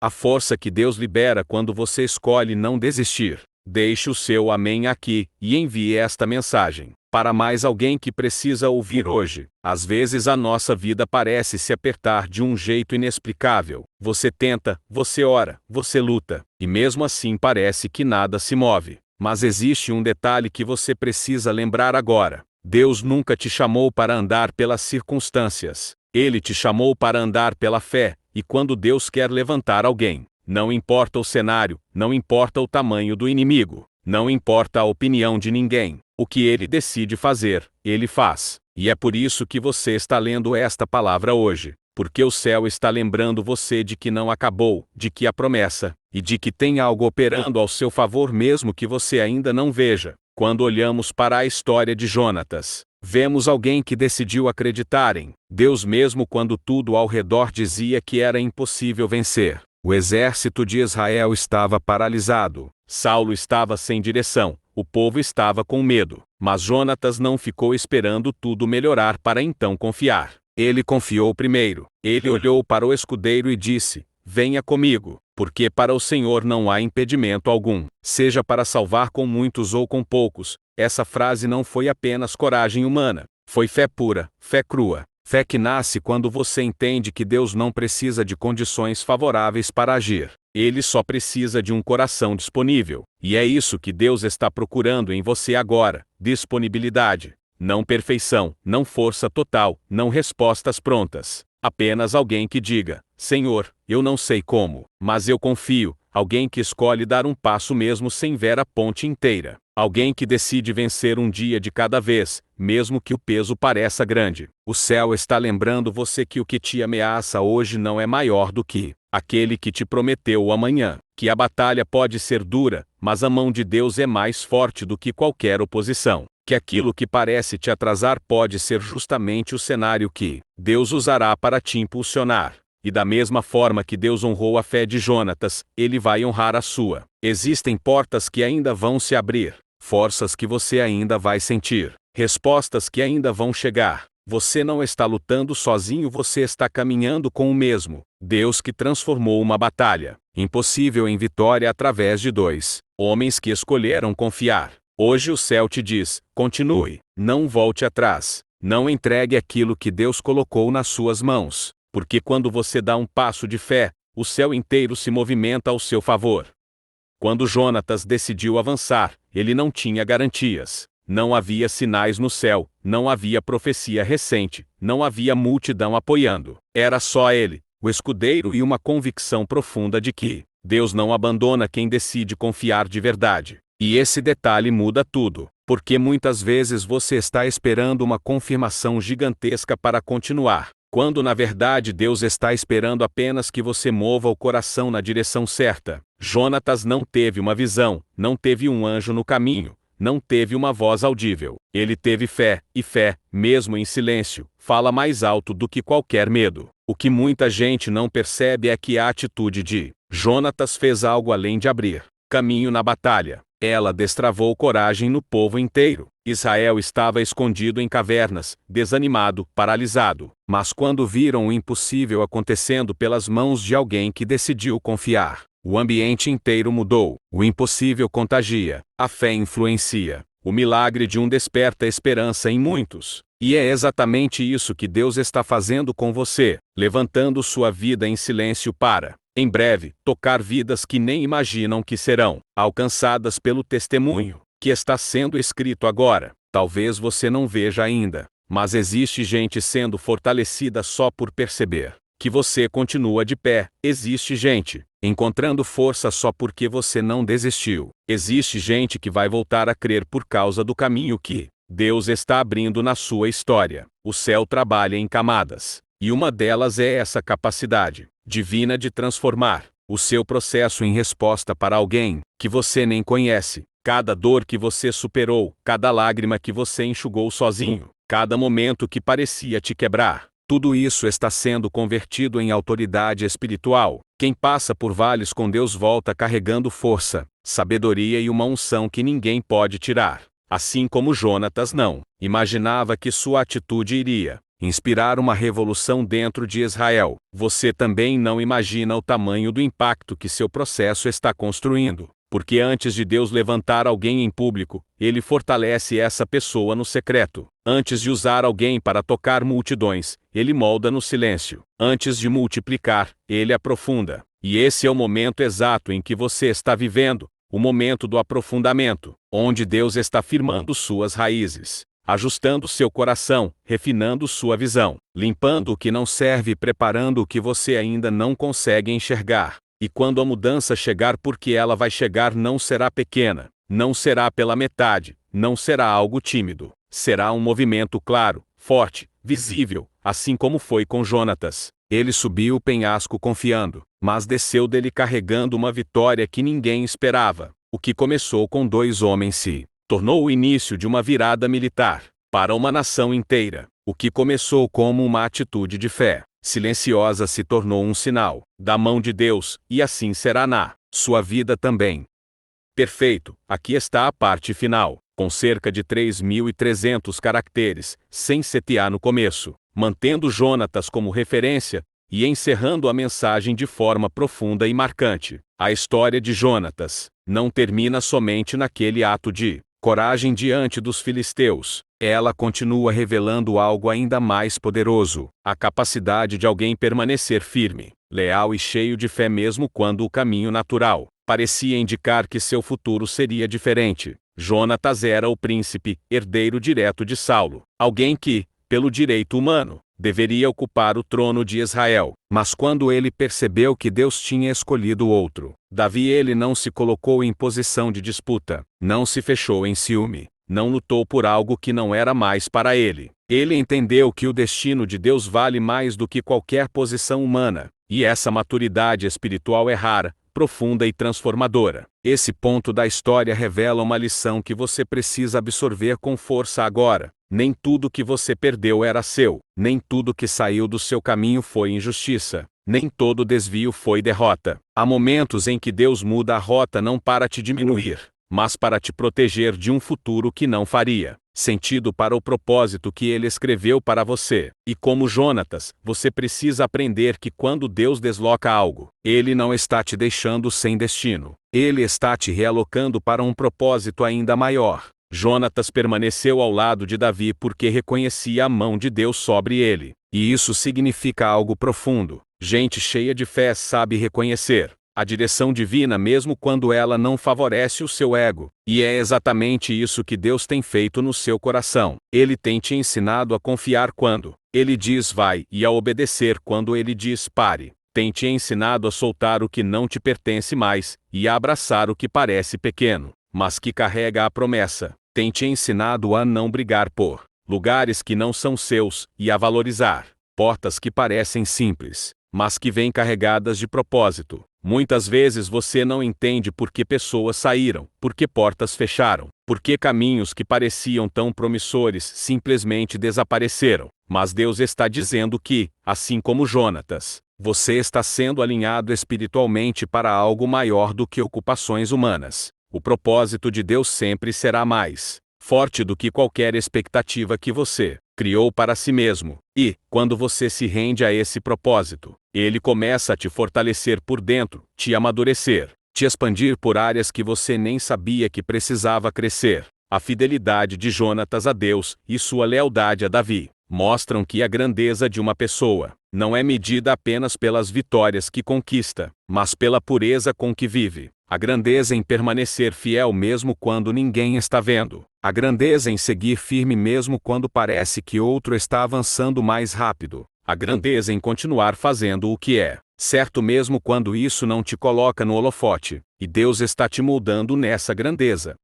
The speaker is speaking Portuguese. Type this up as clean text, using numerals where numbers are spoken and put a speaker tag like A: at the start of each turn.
A: A força que Deus libera quando você escolhe não desistir. Deixe o seu amém aqui e envie esta mensagem para mais alguém que precisa ouvir hoje. Às vezes a nossa vida parece se apertar de um jeito inexplicável. Você tenta, você ora, você luta, e mesmo assim parece que nada se move. Mas existe um detalhe que você precisa lembrar agora. Deus nunca te chamou para andar pelas circunstâncias. Ele te chamou para andar pela fé, e quando Deus quer levantar alguém, não importa o cenário, não importa o tamanho do inimigo, não importa a opinião de ninguém, o que ele decide fazer, ele faz. E é por isso que você está lendo esta palavra hoje, porque o céu está lembrando você de que não acabou, de que há promessa, e de que tem algo operando ao seu favor mesmo que você ainda não veja. Quando olhamos para a história de Jonatas, vemos alguém que decidiu acreditar em Deus mesmo quando tudo ao redor dizia que era impossível vencer. O exército de Israel estava paralisado. Saulo estava sem direção. O povo estava com medo. Mas Jonatas não ficou esperando tudo melhorar para então confiar. Ele confiou primeiro. Ele olhou para o escudeiro e disse: venha comigo, porque para o Senhor não há impedimento algum. Seja para salvar com muitos ou com poucos. Essa frase não foi apenas coragem humana. Foi fé pura, fé crua. Fé que nasce quando você entende que Deus não precisa de condições favoráveis para agir. Ele só precisa de um coração disponível. E é isso que Deus está procurando em você agora: disponibilidade. Não perfeição, não força total, não respostas prontas. Apenas alguém que diga: Senhor, eu não sei como, mas eu confio. Alguém que escolhe dar um passo mesmo sem ver a ponte inteira. Alguém que decide vencer um dia de cada vez, mesmo que o peso pareça grande. O céu está lembrando você que o que te ameaça hoje não é maior do que aquele que te prometeu o amanhã. Que a batalha pode ser dura, mas a mão de Deus é mais forte do que qualquer oposição. Que aquilo que parece te atrasar pode ser justamente o cenário que Deus usará para te impulsionar. E da mesma forma que Deus honrou a fé de Jonatas, Ele vai honrar a sua. Existem portas que ainda vão se abrir, forças que você ainda vai sentir, respostas que ainda vão chegar. Você não está lutando sozinho, você está caminhando com o mesmo Deus que transformou uma batalha impossível em vitória através de dois homens que escolheram confiar. Hoje o céu te diz: continue, não volte atrás, não entregue aquilo que Deus colocou nas suas mãos. Porque quando você dá um passo de fé, o céu inteiro se movimenta ao seu favor. Quando Jonatas decidiu avançar, ele não tinha garantias. Não havia sinais no céu, não havia profecia recente, não havia multidão apoiando. Era só ele, o escudeiro, e uma convicção profunda de que Deus não abandona quem decide confiar de verdade. E esse detalhe muda tudo, porque muitas vezes você está esperando uma confirmação gigantesca para continuar, quando na verdade Deus está esperando apenas que você mova o coração na direção certa. Jonatas não teve uma visão, não teve um anjo no caminho, não teve uma voz audível. Ele teve fé, e fé, mesmo em silêncio, fala mais alto do que qualquer medo. O que muita gente não percebe é que a atitude de Jonatas fez algo além de abrir caminho na batalha. Ela destravou coragem no povo inteiro. Israel estava escondido em cavernas, desanimado, paralisado. Mas quando viram o impossível acontecendo pelas mãos de alguém que decidiu confiar, o ambiente inteiro mudou. O impossível contagia, a fé influencia. O milagre de um desperta esperança em muitos. E é exatamente isso que Deus está fazendo com você, levantando sua vida em silêncio para, em breve, tocar vidas que nem imaginam que serão alcançadas pelo testemunho que está sendo escrito agora. Talvez você não veja ainda, mas existe gente sendo fortalecida só por perceber que você continua de pé. Existe gente encontrando força só porque você não desistiu. Existe gente que vai voltar a crer por causa do caminho que Deus está abrindo na sua história. O céu trabalha em camadas, e uma delas é essa capacidade divina de transformar o seu processo em resposta para alguém que você nem conhece. Cada dor que você superou, cada lágrima que você enxugou sozinho, cada momento que parecia te quebrar, tudo isso está sendo convertido em autoridade espiritual. Quem passa por vales com Deus volta carregando força, sabedoria e uma unção que ninguém pode tirar. Assim como Jonatas não imaginava que sua atitude iria inspirar uma revolução dentro de Israel. Você também não imagina o tamanho do impacto que seu processo está construindo. Porque antes de Deus levantar alguém em público, Ele fortalece essa pessoa no secreto. Antes de usar alguém para tocar multidões, Ele molda no silêncio. Antes de multiplicar, Ele aprofunda. E esse é o momento exato em que você está vivendo, o momento do aprofundamento, onde Deus está firmando suas raízes, ajustando seu coração, refinando sua visão, limpando o que não serve e preparando o que você ainda não consegue enxergar. E quando a mudança chegar, porque ela vai chegar, não será pequena, não será pela metade, não será algo tímido. Será um movimento claro, forte, visível, assim como foi com Jonatas. Ele subiu o penhasco confiando, mas desceu dele carregando uma vitória que ninguém esperava. O que começou com 2 homens se tornou o início de uma virada militar para uma nação inteira. O que começou como uma atitude de fé silenciosa se tornou um sinal da mão de Deus, e assim será na sua vida também. Perfeito, aqui está a parte final, com cerca de 3.300 caracteres, sem CTA no começo, mantendo Jonatas como referência e encerrando a mensagem de forma profunda e marcante. A história de Jonatas não termina somente naquele ato de coragem diante dos filisteus. Ela continua revelando algo ainda mais poderoso: a capacidade de alguém permanecer firme, leal e cheio de fé mesmo quando o caminho natural parecia indicar que seu futuro seria diferente. Jonatas era o príncipe, herdeiro direto de Saulo, alguém que, pelo direito humano, deveria ocupar o trono de Israel. Mas quando ele percebeu que Deus tinha escolhido outro, Davi, ele não se colocou em posição de disputa, não se fechou em ciúme, não lutou por algo que não era mais para ele. Ele entendeu que o destino de Deus vale mais do que qualquer posição humana, e essa maturidade espiritual é rara, profunda e transformadora. Esse ponto da história revela uma lição que você precisa absorver com força agora. Nem tudo que você perdeu era seu, nem tudo que saiu do seu caminho foi injustiça, nem todo desvio foi derrota. Há momentos em que Deus muda a rota não para te diminuir, mas para te proteger de um futuro que não faria sentido para o propósito que Ele escreveu para você. E como Jonatas, você precisa aprender que quando Deus desloca algo, Ele não está te deixando sem destino. Ele está te realocando para um propósito ainda maior. Jonatas permaneceu ao lado de Davi porque reconhecia a mão de Deus sobre ele. E isso significa algo profundo. Gente cheia de fé sabe reconhecer a direção divina mesmo quando ela não favorece o seu ego. E é exatamente isso que Deus tem feito no seu coração. Ele tem te ensinado a confiar quando Ele diz vai e a obedecer quando Ele diz pare. Tem te ensinado a soltar o que não te pertence mais e a abraçar o que parece pequeno, mas que carrega a promessa. Tem te ensinado a não brigar por lugares que não são seus e a valorizar portas que parecem simples, mas que vêm carregadas de propósito. Muitas vezes você não entende por que pessoas saíram, por que portas fecharam, por que caminhos que pareciam tão promissores simplesmente desapareceram. Mas Deus está dizendo que, assim como Jonatas, você está sendo alinhado espiritualmente para algo maior do que ocupações humanas. O propósito de Deus sempre será mais forte do que qualquer expectativa que você criou para si mesmo. E, quando você se rende a esse propósito, Ele começa a te fortalecer por dentro, te amadurecer, te expandir por áreas que você nem sabia que precisava crescer. A fidelidade de Jonatas a Deus e sua lealdade a Davi mostram que a grandeza de uma pessoa não é medida apenas pelas vitórias que conquista, mas pela pureza com que vive. A grandeza em permanecer fiel mesmo quando ninguém está vendo. A grandeza em seguir firme mesmo quando parece que outro está avançando mais rápido. A grandeza em continuar fazendo o que é certo mesmo quando isso não te coloca no holofote. E Deus está te moldando nessa grandeza.